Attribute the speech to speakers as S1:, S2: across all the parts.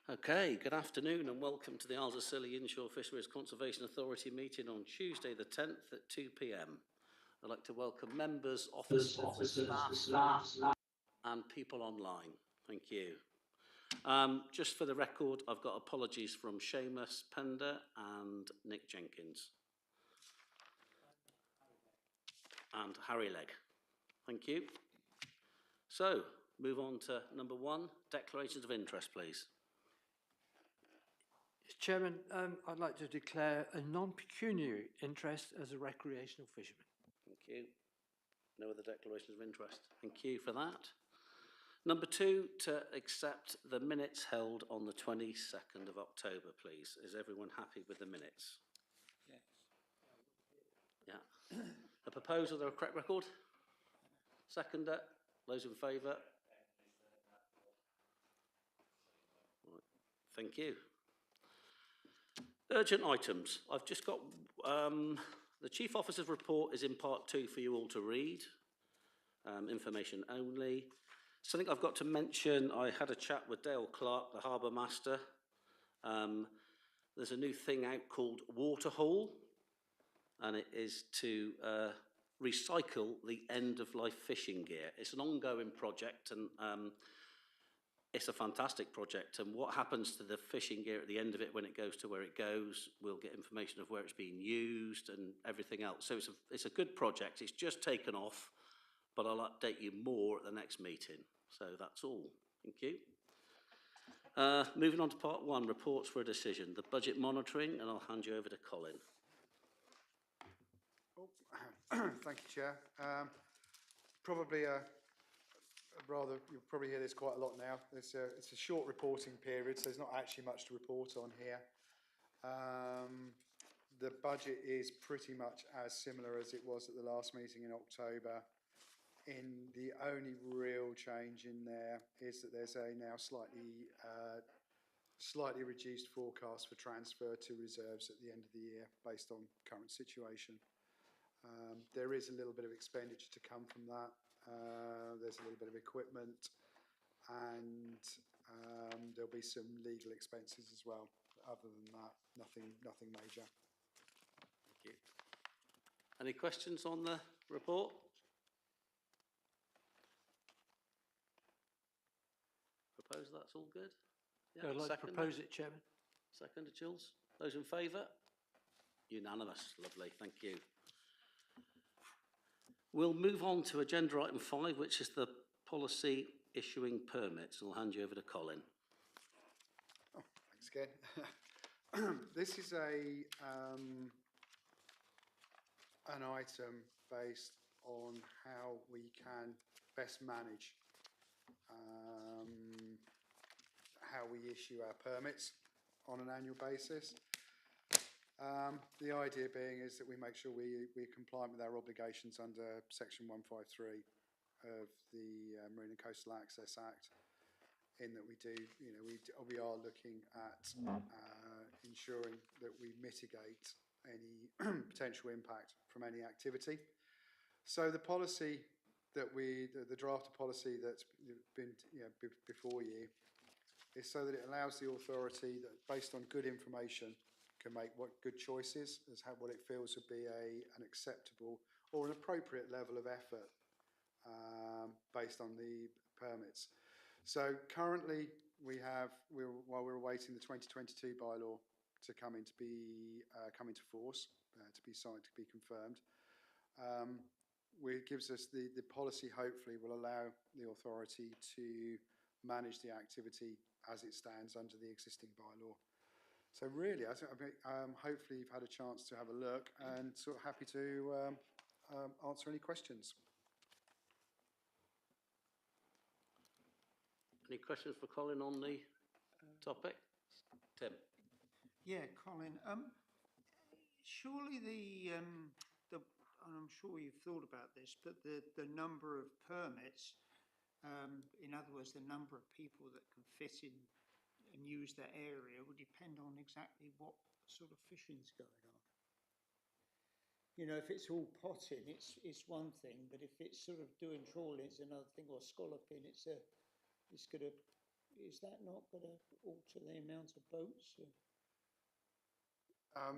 S1: Okay, good afternoon and welcome to the Isles of Scilly Inshore Fisheries Conservation Authority meeting on Tuesday the 10th at 2 p.m. I'd like to welcome members, officers, staff and people online. Thank you. Just for the record, I've got apologies from Seamus Pender and Nick Jenkins. And Harry Legg. Thank you. So, move on to number 1, declarations of interest, please.
S2: Chairman, I'd like to declare a non-pecuniary interest as a recreational fisherman.
S1: Thank you. No other declarations of interest. Thank you for that. Number 2, to accept the minutes held on the 22nd of October, please. Is everyone happy with the minutes?
S3: Yes.
S1: Yeah. A proposal, there a correct record? Seconder? Those in favour? Thank you. Urgent items. I've just got the Chief Officer's report is in part 2 for you all to read. Information only. Something I've got to mention, I had a chat with Dale Clark, the Harbour Master. There's a new thing out called Waterhaul, and it is to recycle the end-of-life fishing gear. It's an ongoing project, and it's a fantastic project. And what happens to the fishing gear at the end of it when it goes to where it goes, we'll get information of where it's being used and everything else. So it's a good project. It's just taken off, but I'll update you more at the next meeting. So that's all. Thank you. Moving on to part 1, reports for a decision. The budget monitoring, and I'll hand you over to Colin.
S4: Oh, thank you, Chair. Probably you'll probably hear this quite a lot now. It's a short reporting period, so there's not actually much to report on here. The budget is pretty much as similar as it was at the last meeting in October. The only real change in there is that there's a now slightly reduced forecast for transfer to reserves at the end of the year based on current situation. There is a little bit of expenditure to come from that. There's a little bit of equipment, and there'll be some legal expenses as well. Other than that, nothing major.
S1: Thank you. Any questions on the report? Propose that's all good?
S2: Yeah, I'd like to propose it, Chairman.
S1: Seconder, Jules. Those in favour? Unanimous. Lovely. Thank you. We'll move on to agenda item 5, which is the policy issuing permits. I'll hand you over to Colin.
S4: Oh, thanks again. This is an item based on how we can best manage how we issue our permits on an annual basis. The idea being is that we make sure we're compliant with our obligations under Section 153 of the Marine and Coastal Access Act, in that we are looking at ensuring that we mitigate any potential impact from any activity. So the policy that the draft policy that's been before you is so that it allows the authority that, based on good information, can make good choices as what it feels would be an acceptable or an appropriate level of effort based on the permits. So currently while we're awaiting the 2022 bylaw to come into force, to be signed, to be confirmed, it gives us the policy, hopefully will allow the authority to manage the activity as it stands under the existing bylaw. So really, hopefully you've had a chance to have a look, and sort of happy to answer any questions.
S1: Any questions for Colin on the topic? Tim?
S3: Yeah, Colin. Surely and I'm sure you've thought about this, but the number of permits, in other words, the number of people that can fit in and use that area, will depend on exactly what sort of fishing's going on. You know, if it's all potting, it's one thing, but if it's sort of doing trawling, it's another thing, or scalloping, it's going to is that not going to alter the amount of boats?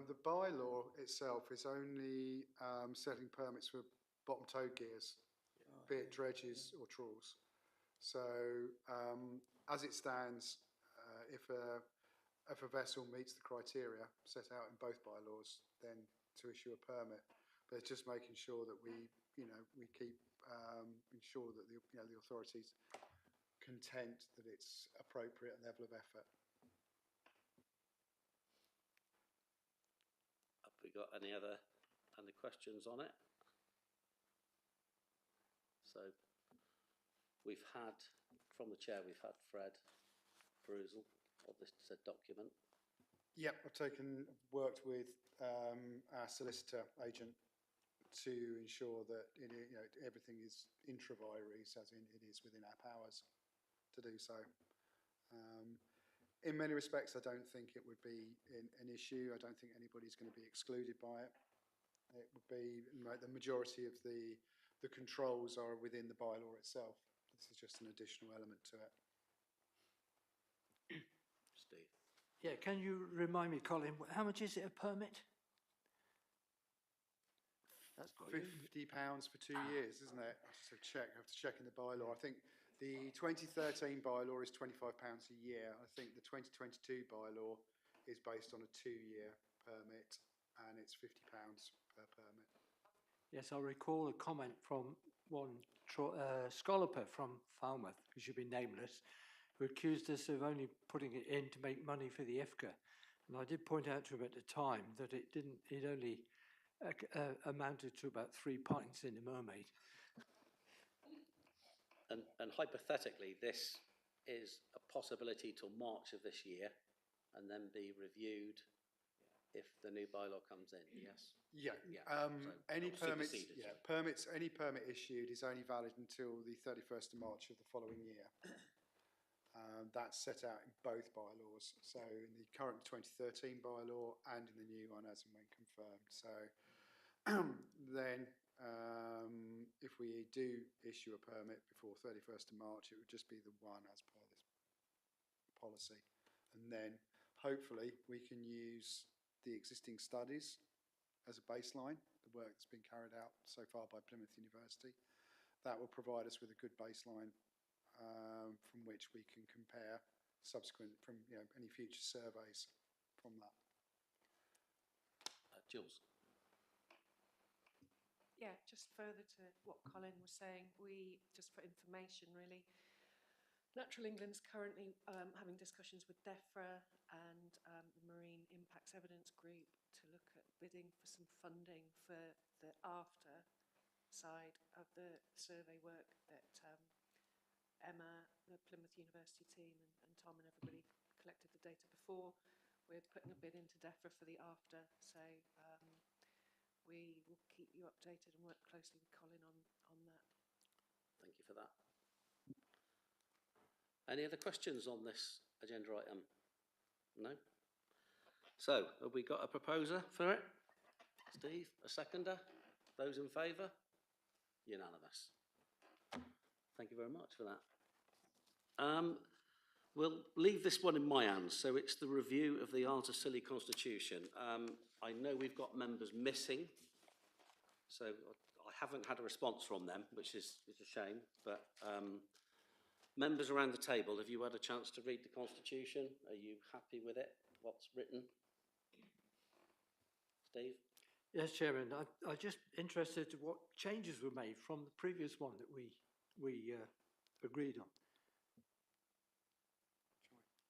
S4: The bylaw itself is only setting permits for bottom tow gears, be it dredges or trawls. So as it stands, if a vessel meets the criteria set out in both bylaws, then to issue a permit. But it's just making sure that we keep ensure that the authorities content that it's appropriate level of effort.
S1: Have we got any other questions on it? So we've had, from the chair, we've had Fred perusal of this said document.
S4: Yep, I've worked with our solicitor agent to ensure that everything is intra vires, as in it is within our powers to do so. In many respects, I don't think it would be an issue. I don't think anybody's going to be excluded by it. It would be the majority of the controls are within the bylaw itself. This is just an additional element to it.
S1: Steve?
S2: Yeah, can you remind me, Colin, how much is it a permit? That's got you.
S4: £50 for 2 years, isn't it? I have to check in the bylaw. I think the 2013 bylaw is £25 a year. I think the 2022 bylaw is based on a 2-year permit, and it's £50 per permit.
S2: Yes, I recall a comment from one scalloper from Falmouth, who should be nameless, who accused us of only putting it in to make money for the IFCA. And I did point out to him at the time that it only amounted to about 3 pints in a mermaid.
S1: And hypothetically, this is a possibility till March of this year, and then be reviewed if the new bylaw comes in, yes?
S4: Yeah.
S1: So
S4: any permits,
S1: superseded,
S4: any permit issued is only valid until the 31st of March of the following year. That's set out in both bylaws. So in the current 2013 bylaw and in the new one as and when confirmed. So then if we do issue a permit before 31st of March, it would just be the one as per this policy. And then hopefully we can use the existing studies as a baseline, the work that's been carried out so far by Plymouth University. That will provide us with a good baseline from which we can compare subsequent from any future surveys from that.
S1: Jules?
S5: Yeah, just further to what Colin was saying, just for information really, Natural England's currently having discussions with DEFRA and the Marine Impacts Evidence Group to look at bidding for some funding for the after side of the survey work that Emma, the Plymouth University team, and Tom and everybody collected the data before. We're putting a bid into DEFRA for the after, so we will keep you updated and work closely with Colin on that.
S1: Thank you for that. Any other questions on this agenda item? No? So, have we got a proposer for it? Steve, a seconder? Those in favour? Unanimous. Thank you very much for that. We'll leave this one in my hands. So it's the review of the Scilly Constitution. I know we've got members missing, so I haven't had a response from them, which is a shame. But members around the table, have you had a chance to read the Constitution? Are you happy with it, what's written? Steve?
S2: Yes, Chairman. I'm just interested in what changes were made from the previous one that we agreed on.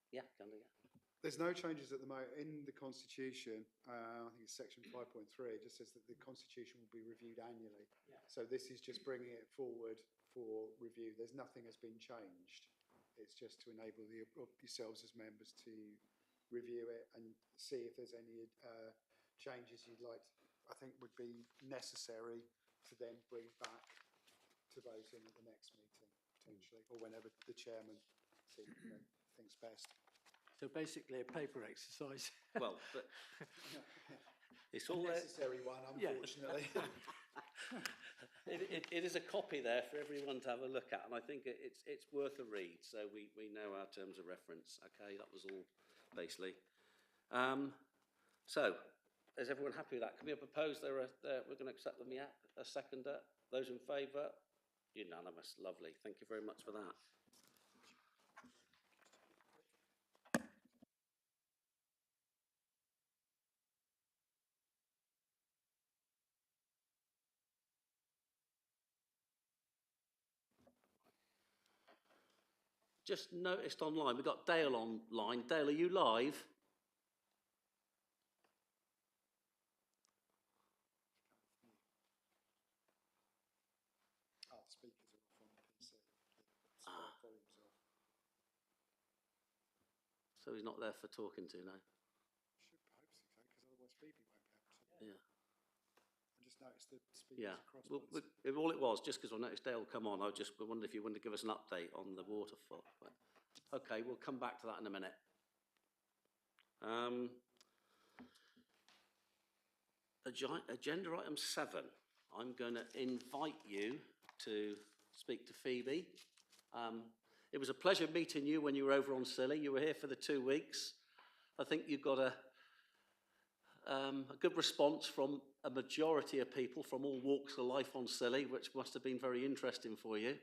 S1: Yeah, can do, yeah.
S4: There's no changes at the moment in the Constitution. I think it's section 5.3. It just says that the Constitution will be reviewed annually. Yeah. So this is just bringing it forward for review. There's nothing has been changed. It's just to enable yourselves as members to review it and see if there's any changes you'd like, I think would be necessary to then bring back to vote in at the next meeting, potentially, or whenever the chairman thinks best.
S2: So basically a paper exercise.
S1: Well, but it's all
S4: necessary one, unfortunately.
S1: It is a copy there for everyone to have a look at, and I think it's worth a read, so we know our terms of reference. Okay, that was all, basically. So, is everyone happy with that? Can we propose we're going to accept them, yeah? A seconder? Those in favour? Unanimous, lovely. Thank you very much for that. Just noticed online, we've got Dale online. Dale, are you live?
S4: Oh, the speakers are off on the PC. Volume's off.
S1: So he's not there for talking to, no?
S4: Should hope so, because otherwise Phoebe won't be able to.
S1: Yeah.
S4: I just noticed the speakers
S1: Yeah.
S4: across.
S1: All it was, just because I noticed Dale come on, I just wondered if you wanted to give us an update on the waterfall. But, okay, we'll come back to that in a minute. Agenda item 7. I'm going to invite you to speak to Phoebe. It was a pleasure meeting you when you were over on Scilly. You were here for the 2 weeks. I think you got a good response from a majority of people from all walks of life on Scilly, which must have been very interesting for you.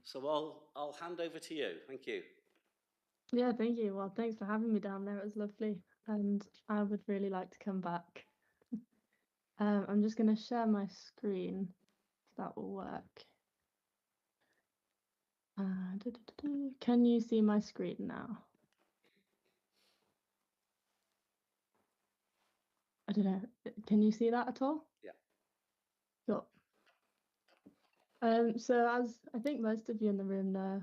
S1: So I'll hand over to you. Thank you.
S6: Yeah, thank you. Well, thanks for having me down there. It was lovely, and I would really like to come back. I'm just going to share my screen, if that will work. Can you see my screen now? I don't know. Can you see that at all?
S1: Yeah.
S6: Sure. So as I think most of you in the room know,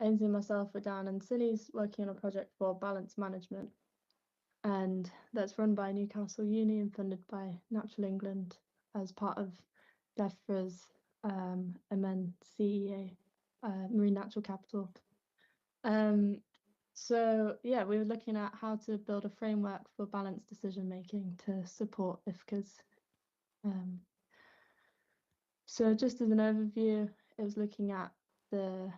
S6: Ainsley and myself were down in Scilly's working on a project for balance management, and that's run by Newcastle Uni and funded by Natural England as part of DEFRA's MNCEA, Marine Natural Capital. So yeah, we were looking at how to build a framework for balanced decision making to support IFCAs. So just as an overview, it was looking at the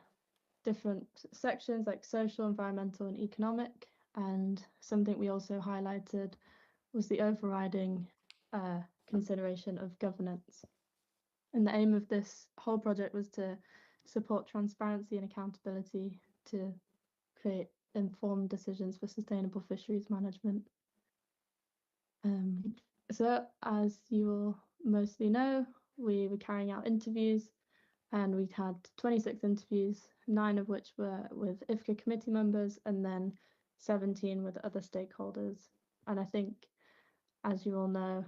S6: different sections like social, environmental and economic, and something we also highlighted was the overriding consideration of governance. And the aim of this whole project was to support transparency and accountability to create informed decisions for sustainable fisheries management. So as you will mostly know, we were carrying out interviews, and we had 26 interviews, 9 of which were with IFCA committee members and then 17 with other stakeholders. And I think, as you all know,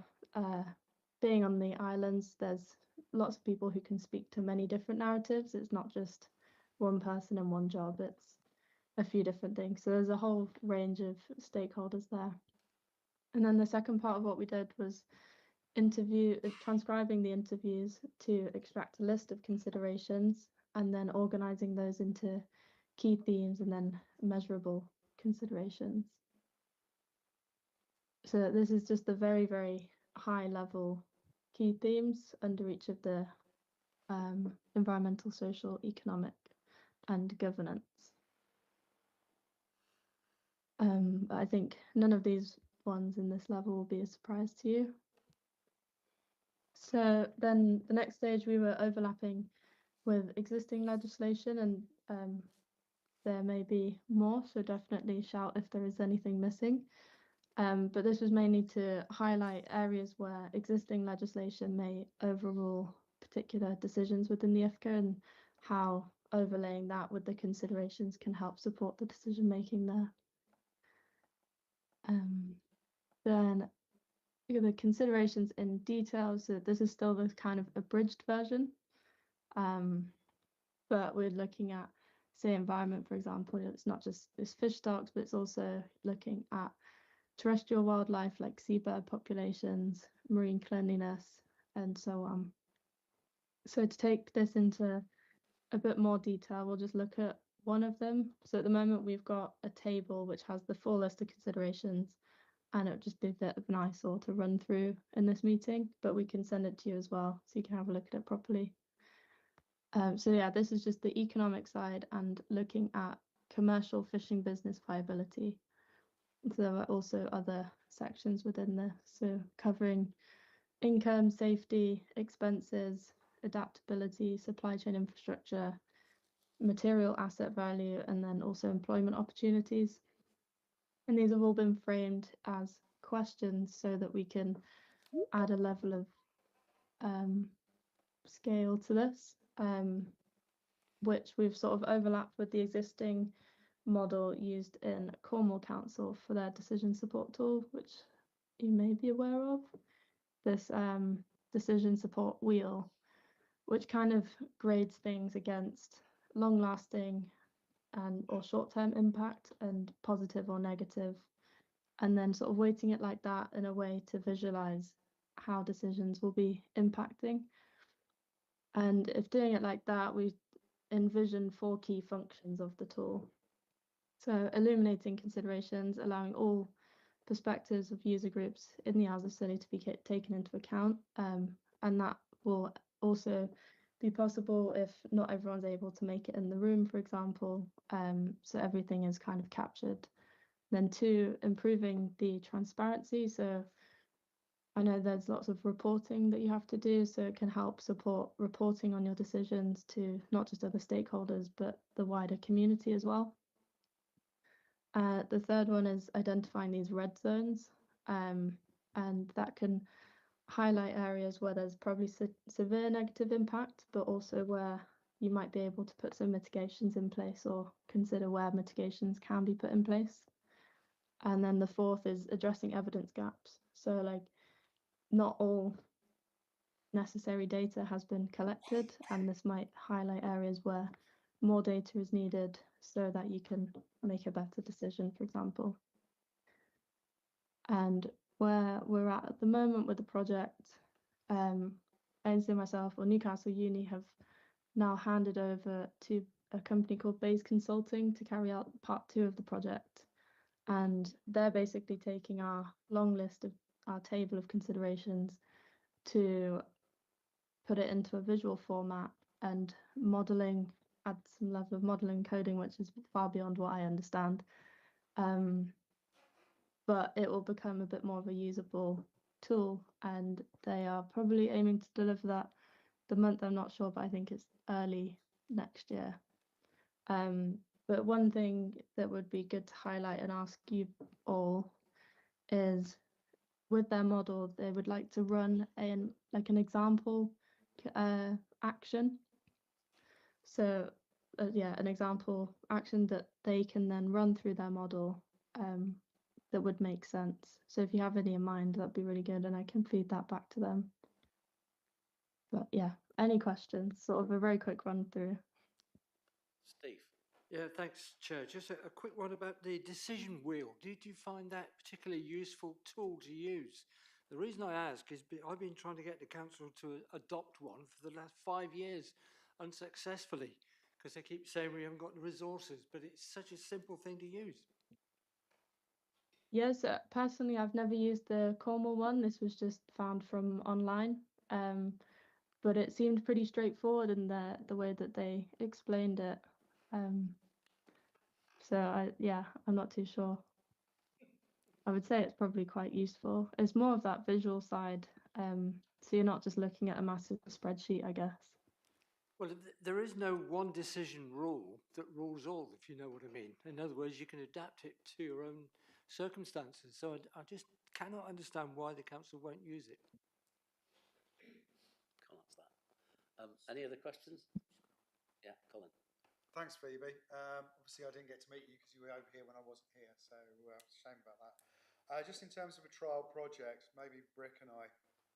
S6: being on the islands, there's lots of people who can speak to many different narratives. It's not just one person and one job, it's a few different things. So there's a whole range of stakeholders there. And then the second part of what we did was transcribing the interviews to extract a list of considerations and then organizing those into key themes and then measurable considerations. So this is just the very, very high level key themes under each of the environmental, social, economic and governance. I think none of these ones in this level will be a surprise to you. So then the next stage, we were overlapping with existing legislation, and there may be more, so definitely shout if there is anything missing. But this was mainly to highlight areas where existing legislation may overrule particular decisions within the IFCA and how overlaying that with the considerations can help support the decision making there. Then the considerations in detail, so this is still the kind of abridged version, but we're looking at, say, environment, for example. It's not just this fish stocks, but it's also looking at terrestrial wildlife like seabird populations, marine cleanliness, and so on. So to take this into a bit more detail, we'll just look at one of them. So at the moment, we've got a table which has the full list of considerations, and it would just be a bit of an eyesore to run through in this meeting, but we can send it to you as well so you can have a look at it properly. So yeah, this is just the economic side and looking at commercial fishing business viability. So there are also other sections within this, so covering income, safety, expenses, adaptability, supply chain infrastructure, material asset value, and then also employment opportunities. And these have all been framed as questions so that we can add a level of scale to this, which we've sort of overlapped with the existing model used in Cornwall Council for their decision support tool, which you may be aware of. This decision support wheel, which kind of grades things against long-lasting and or short-term impact and positive or negative, and then sort of weighting it like that in a way to visualize how decisions will be impacting. And if doing it like that, we envision 4 key functions of the tool. So illuminating considerations, allowing all perspectives of user groups in the Isles of Scilly to be taken into account, and that will also be possible if not everyone's able to make it in the room, for example, so everything is kind of captured. Then 2, improving the transparency. So I know there's lots of reporting that you have to do, so it can help support reporting on your decisions to not just other stakeholders, but the wider community as well. The third one is identifying these red zones, and that can highlight areas where there's probably severe negative impact, but also where you might be able to put some mitigations in place or consider where mitigations can be put in place. And then the 4th is addressing evidence gaps. So like not all necessary data has been collected, and this might highlight areas where more data is needed so that you can make a better decision, for example. And where we're at the moment with the project, Ainsley, myself, or Newcastle Uni have now handed over to a company called Bays Consulting to carry out part 2 of the project. And they're basically taking our long list of our table of considerations to put it into a visual format and modelling, add some level of modelling coding, which is far beyond what I understand. But it will become a bit more of a usable tool, and they are probably aiming to deliver that the month, I'm not sure, but I think it's early next year. But one thing that would be good to highlight and ask you all is, with their model, they would like to run an example action. So yeah, an example action that they can then run through their model that would make sense. So if you have any in mind, that'd be really good, and I can feed that back to them. But yeah, any questions? Sort of a very quick run through.
S1: Steve?
S2: Yeah, thanks, Chair. Just a quick one about the decision wheel. Did you find that particularly useful tool to use? The reason I ask is I've been trying to get the council to adopt one for the last 5 years unsuccessfully, because they keep saying we haven't got the resources, but it's such a simple thing to use.
S6: Yes, personally, I've never used the Cornwall one. This was just found from online, but it seemed pretty straightforward in the way that they explained it. So I'm not too sure. I would say it's probably quite useful. It's more of that visual side, so you're not just looking at a massive spreadsheet, I guess.
S2: Well, there is no one decision rule that rules all, if you know what I mean. In other words, you can adapt it to your own circumstances. So I just cannot understand why the council won't use it.
S1: Can't answer that. Any other questions? Yeah, Colin.
S4: Thanks, Phoebe. Obviously, I didn't get to meet you because you were over here when I wasn't here, so shame about that. Just in terms of a trial project, maybe Brick and I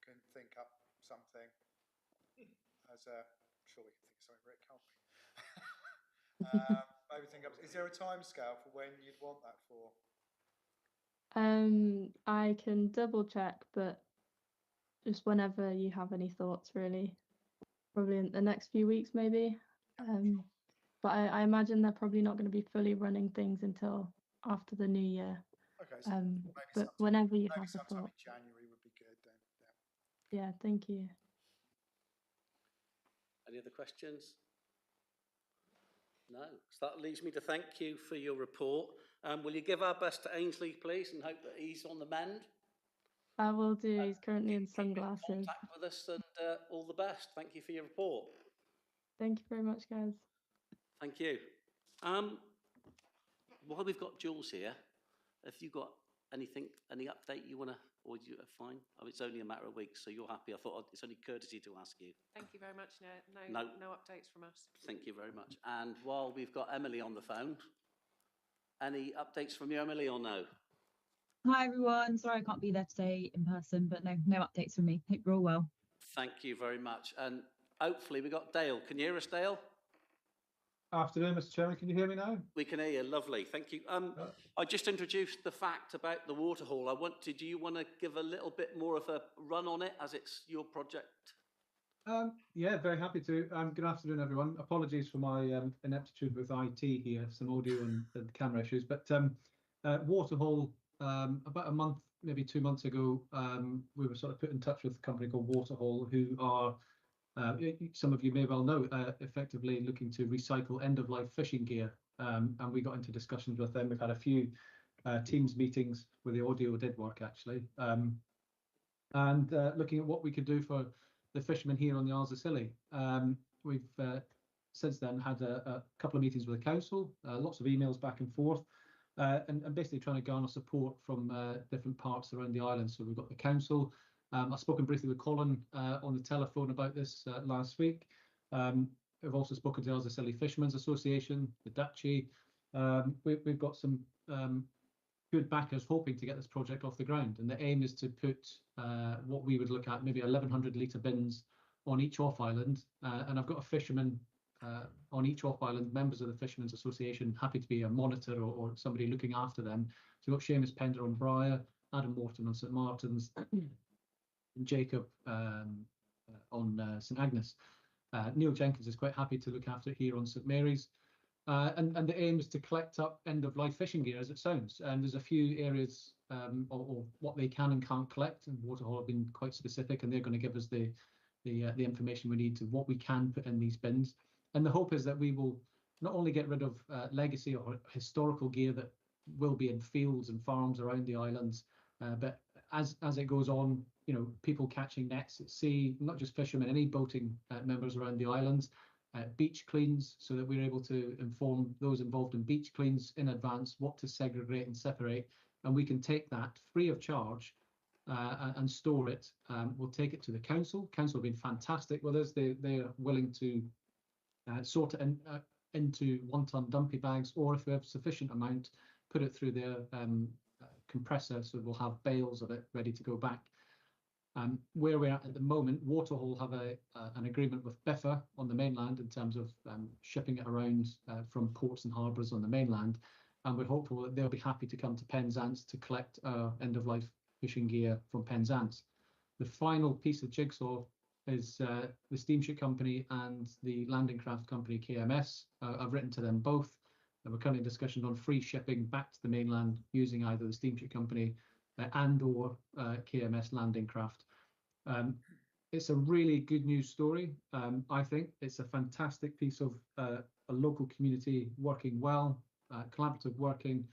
S4: can think up something. I'm sure we can think of something, Brick, can't we? Maybe think up. Is there a time scale for when you'd want that for?
S6: I can double check, but just whenever you have any thoughts, really. Probably in the next few weeks, maybe. But I imagine they're probably not going to be fully running things until after the new year.
S4: Okay, so maybe
S6: But
S4: sometime,
S6: whenever you
S4: maybe
S6: have a
S4: sometime
S6: thought,
S4: in January would be good then. Yeah.
S6: yeah, thank you.
S1: Any other questions? No. So that leaves me to thank you for your report. Will you give our best to Ainsley, please, and hope that he's on the mend?
S6: I will do. He's currently in
S1: Keep in
S6: sunglasses.
S1: contact with us, and all the best. Thank you for your report.
S6: Thank you very much, guys.
S1: Thank you. While we've got Jules here, have you got anything, any update you want to, or you are fine? Oh, it's only a matter of weeks, so you're happy. I thought it's only courtesy to ask you.
S5: Thank you very much.
S1: No.
S5: No updates from us.
S1: Thank you very much. And while we've got Emily on the phone, any updates from you, Emily, or no?
S7: Hi everyone, sorry I can't be there today in person, but no updates from me. Hope you're all well.
S1: Thank you very much. And hopefully we got Dale. Can you hear us, Dale?
S8: Afternoon, Mr. Chairman. Can you hear me now?
S1: We can hear you. Lovely. Thank you. I just introduced the fact about the waterhole. Do you want to give a little bit more of a run on it as it's your project?
S8: Yeah, very happy to. Good afternoon, everyone. Apologies for my ineptitude with IT here, some audio and camera issues. But Waterhole, about a month, maybe 2 months ago, we were sort of put in touch with a company called Waterhole, who are, some of you may well know, effectively looking to recycle end-of-life fishing gear. And we got into discussions with them. We've had a few Teams meetings where the audio did work, actually. And looking at what we could do for the fishermen here on the Isles of Scilly. We've since then had a couple of meetings with the council, lots of emails back and forth, and basically trying to garner support from different parts around the island. So we've got the council. I've spoken briefly with Colin on the telephone about this last week. We've also spoken to the Isles of Scilly Fishermen's Association, the Duchy. We've got some good backers hoping to get this project off the ground, and the aim is to put what we would look at maybe 1,100 litre bins on each off island, and I've got a fisherman on each off island, members of the Fishermen's Association, happy to be a monitor or somebody looking after them. So we've got Seamus Pender on Briar, Adam Morton on St Martin's, and Jacob on St Agnes. Neil Jenkins is quite happy to look after it here on St Mary's. And the aim is to collect up end-of-life fishing gear, as it sounds. And there's a few areas or what they can and can't collect. And Waterhole have been quite specific, and they're going to give us the information we need to what we can put in these bins. And the hope is that we will not only get rid of legacy or historical gear that will be in fields and farms around the islands, but as it goes on, you know, people catching nets at sea, not just fishermen, any boating members around the islands. Beach cleans, so that we're able to inform those involved in beach cleans in advance what to segregate and separate, and we can take that free of charge and store it. We'll take it to the council. Council have been fantastic with us. They're willing to sort it into 1 ton dumpy bags, or if we have sufficient amount, put it through their compressor, so we'll have bales of it ready to go back. Where we're at the moment, Waterhole have an agreement with Biffa on the mainland in terms of shipping it around from ports and harbours on the mainland, and we're hopeful that they'll be happy to come to Penzance to collect end-of-life fishing gear from Penzance. The final piece of jigsaw is the steamship company and the landing craft company KMS. I've written to them both, and we're currently in discussions on free shipping back to the mainland using either the steamship company and or KMS landing craft. It's a really good news story. I think it's a fantastic piece of a local community working well, collaborative working.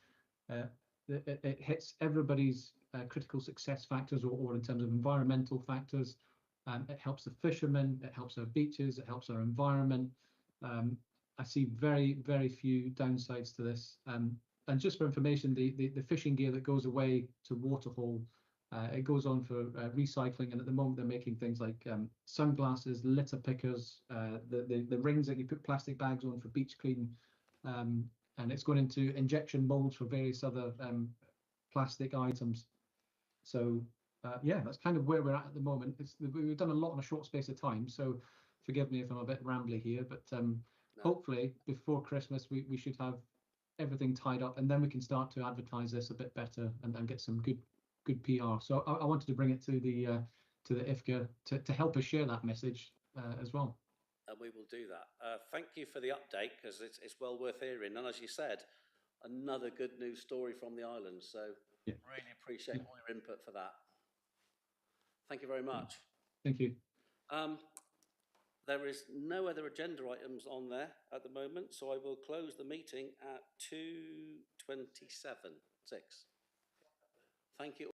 S8: It hits everybody's critical success factors or in terms of environmental factors. It helps the fishermen, it helps our beaches, it helps our environment. I see very, very few downsides to this. And just for information, the fishing gear that goes away to Waterhole, it goes on for recycling, and at the moment they're making things like sunglasses, litter pickers, the rings that you put plastic bags on for beach clean, and it's going into injection molds for various other plastic items. So yeah, that's kind of where we're at the moment. We've done a lot in a short space of time, so forgive me if I'm a bit rambly here, but no. Hopefully before Christmas we should have everything tied up, and then we can start to advertise this a bit better and get some good PR. So I wanted to bring it to the IFCA to help us share that message as well.
S1: And we will do that. Thank you for the update, because it's well worth hearing. And as you said, another good news story from the island. So
S8: Yeah.
S1: Really appreciate all your input for that. Thank you very much.
S8: Thank you.
S1: There is no other agenda items on there at the moment, so I will close the meeting at 2:27. Thank you.